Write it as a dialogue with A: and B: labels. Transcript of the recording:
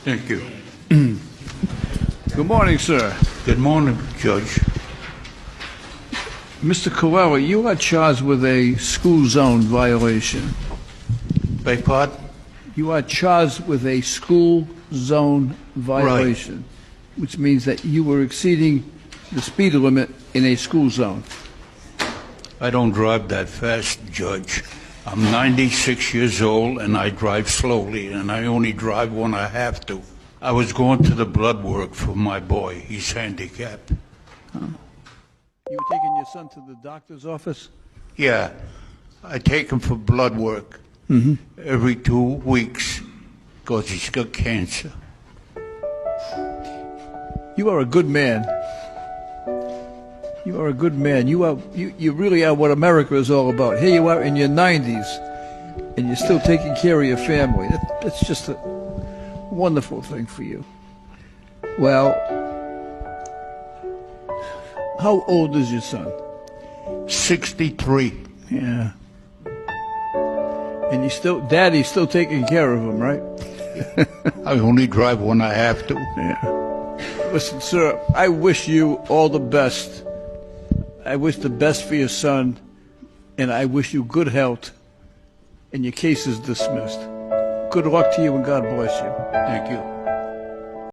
A: Thank you.
B: Good morning, sir.
A: Good morning, Judge.
B: Mr. Carrera, you are charged with a school zone violation.
A: Beg pardon?
B: You are charged with a school zone violation, which means that you were exceeding the speed limit in a school zone.
A: I don't drive that fast, Judge. I'm 96 years old and I drive slowly, and I only drive when I have to. I was going to the blood work for my boy. He's handicapped.
B: You were taking your son to the doctor's office?
A: Yeah, I take him for blood work every 2 weeks because he's got cancer.
B: You are a good man. You are a good man. You really are what America is all about. Here you are in your 90s, and you're still taking care of your family. That's just a wonderful thing for you. Well, how old is your son?
A: 63.
B: Yeah. And Daddy's still taking care of him, right?
A: I only drive when I have to.
B: Yeah. Listen, sir, I wish you all the best. I wish the best for your son, and I wish you good health, and your case is dismissed. Good luck to you, and God bless you.
A: Thank you.